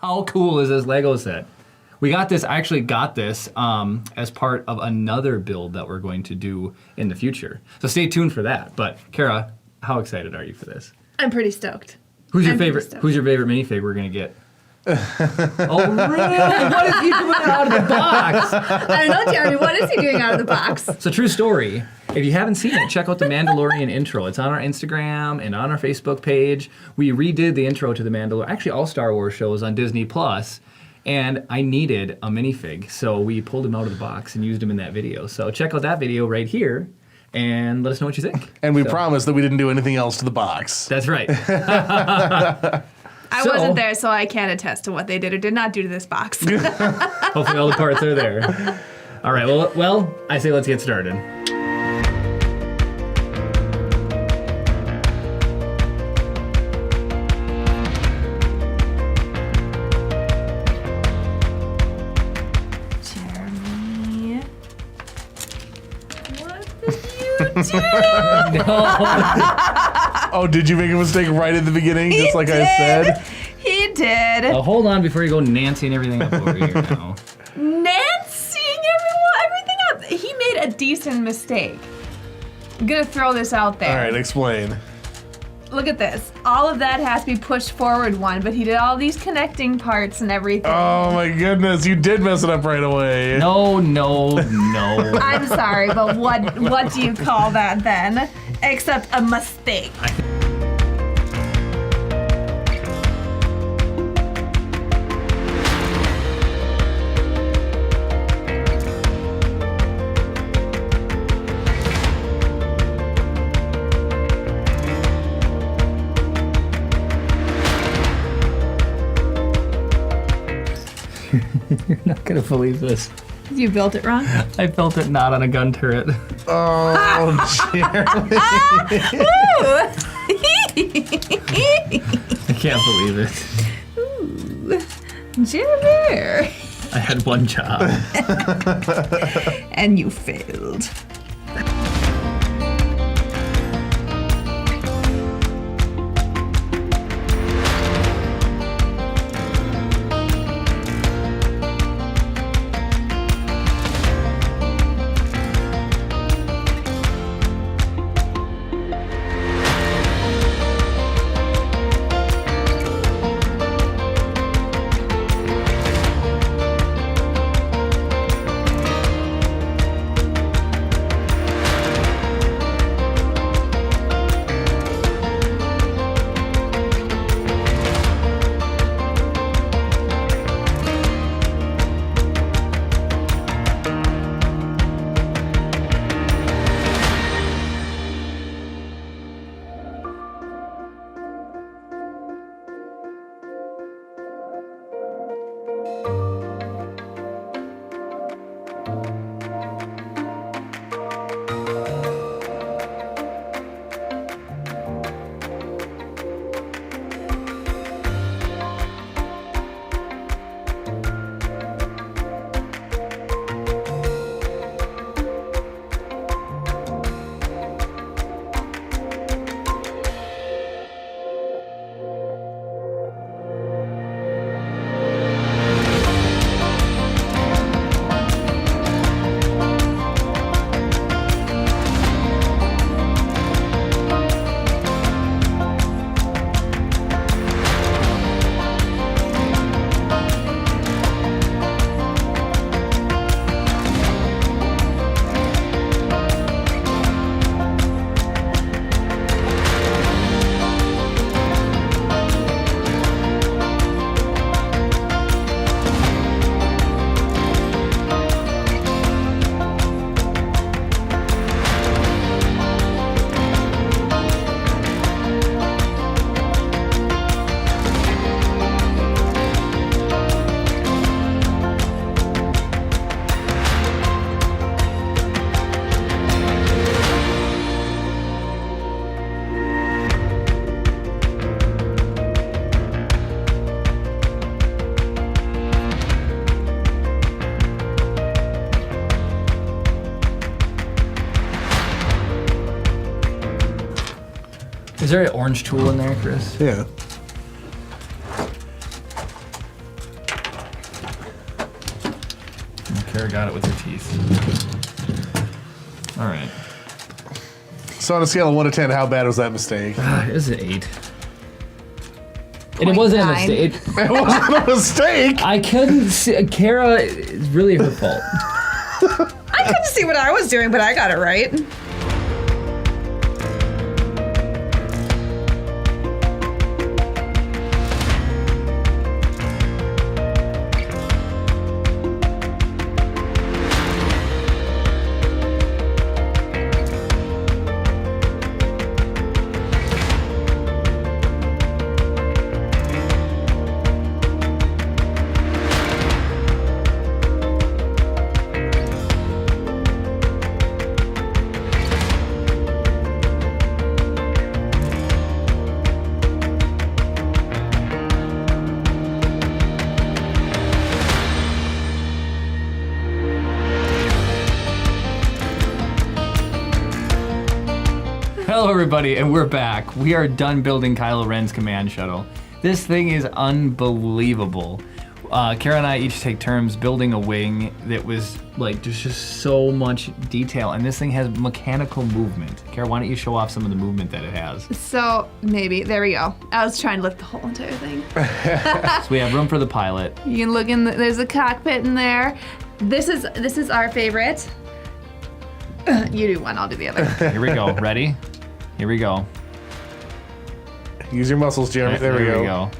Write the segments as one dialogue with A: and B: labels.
A: How cool is this Lego set? We got this, I actually got this as part of another build that we're going to do in the future. So stay tuned for that. But Kara, how excited are you for this?
B: I'm pretty stoked.
A: Who's your favorite minifig we're gonna get? Oh, really? What is he doing out of the box?
B: I don't know, Jeremy. What is he doing out of the box?
A: It's a true story. If you haven't seen it, check out the Mandalorian intro. It's on our Instagram and on our Facebook page. We redid the intro to the Mandalorian, actually all Star Wars shows on Disney Plus, and I needed a minifig, so we pulled him out of the box and used him in that video. So check out that video right here and let us know what you think.
C: And we promised that we didn't do anything else to the box.
A: That's right.
B: I wasn't there, so I can't attest to what they did or did not do to this box.
A: Hopefully all the parts are there. All right, well, I say let's get started.
B: Jeremy, what did you do?
C: Oh, did you make a mistake right at the beginning, just like I said?
B: He did.
A: Hold on before you go Nancying everything up over here now.
B: Nancying everything up. He made a decent mistake. I'm gonna throw this out there.
C: All right, explain.
B: Look at this. All of that has to be pushed forward one, but he did all these connecting parts and everything.
C: Oh my goodness, you did mess it up right away.
A: No.
B: I'm sorry, but what do you call that then? Except a mistake.
A: You're not gonna believe this.
B: You built it wrong?
A: I built it not on a gun turret.
C: Oh, Jeremy.
A: I can't believe it.
B: Ooh, Jeremy.
A: I had one job.
B: And you failed.
A: Is there an orange tool in there, Chris?
C: Yeah.
A: Kara got it with her teeth. All right.
C: So on a scale of 1 to 10, how bad was that mistake?
A: It was an 8. And it wasn't a
B: 0.9.
A: mistake.
C: It wasn't a mistake.
A: I couldn't see. Kara, it's really her fault.
B: I couldn't see what I was doing, but I got it right.
A: Hello, everybody, and we're back. We are done building Kylo Ren's command shuttle. This thing is unbelievable. Kara and I each take turns building a wing that was like there's just so much detail, and this thing has mechanical movement. Kara, why don't you show off some of the movement that it has?
B: So maybe there we go. I was trying to lift the whole entire thing.
A: So we have room for the pilot.
B: You can look in. There's a cockpit in there. This is our favorite. You do one. I'll do the other.
A: Here we go. Ready? Here we go.
C: Use your muscles, Jeremy. There we go.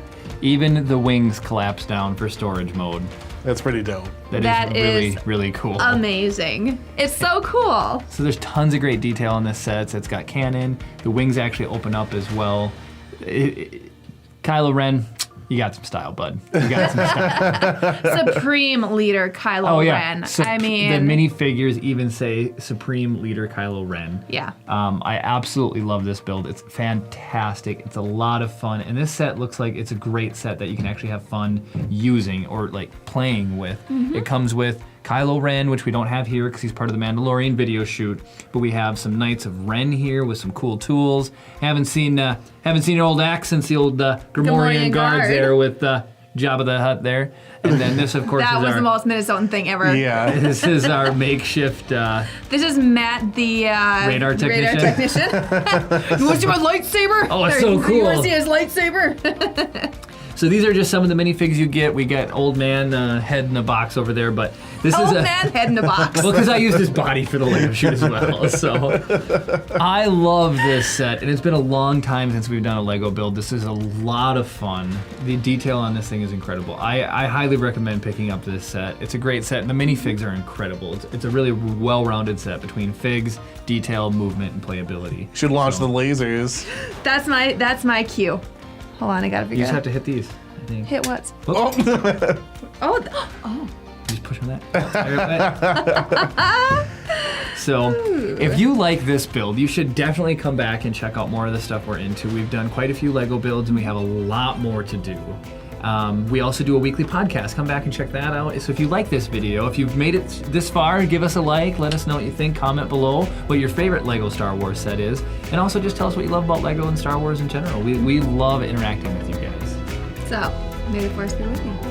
A: Even the wings collapse down for storage mode.
C: That's pretty dope.
A: That is really,
B: is
A: really cool.
B: Amazing. It's so cool.
A: So there's tons of great detail on this set. It's got cannon. The wings actually open up as well. Kylo Ren, you got some style, bud. You got some style.
B: Supreme Leader Kylo Ren. I mean,
A: the minifigures even say Supreme Leader Kylo Ren.
B: yeah.
A: I absolutely love this build. It's fantastic. It's a lot of fun, and this set looks like it's a great set that you can actually have fun using or like playing with. It comes with Kylo Ren, which we don't have here because he's part of the Mandalorian video shoot, but we have some Knights of Ren here with some cool tools. Haven't seen your old axe since the old Gamorrean guards
B: guard.
A: there with Jabba the Hutt there. And then this, of course,
B: That
A: is
B: was
A: our,
B: the most Minnesotan thing ever.
C: Yeah.
A: this is our makeshift
B: This is Matt, the
A: radar technician.
B: You want to see my lightsaber?
A: Oh, it's
B: There,
A: so
B: You want
A: cool.
B: to see his lightsaber?
A: So these are just some of the minifigs you get. We got old man head in a box over there, but this is
B: Old
A: a
B: man head in a box.
A: well, because I used his body for the Lego shoot as well. So I love this set, and it's been a long time since we've done a Lego build. This is a lot of fun. The detail on this thing is incredible. I highly recommend picking up this set. It's a great set, and the minifigs are incredible. It's a really well-rounded set between figs, detail, movement, and playability.
C: Should launch the lasers.
B: That's my cue. Hold on, I gotta
A: You
B: figure
A: just
B: out.
A: have to hit these, I think.
B: Hit what?
C: Oh.
B: Oh.
A: Just push on that. So, if you like this build, you should definitely come back and check out more of the stuff we're into. We've done quite a few Lego builds, and we have a lot more to do. We also do a weekly podcast. Come back and check that out. So if you like this video, if you've made it this far, give us a like. Let us know what you think. Comment below what your favorite Lego Star Wars set is. And also just tell us what you love about Lego and Star Wars in general. We love interacting with you guys.
B: So, may the force be with you.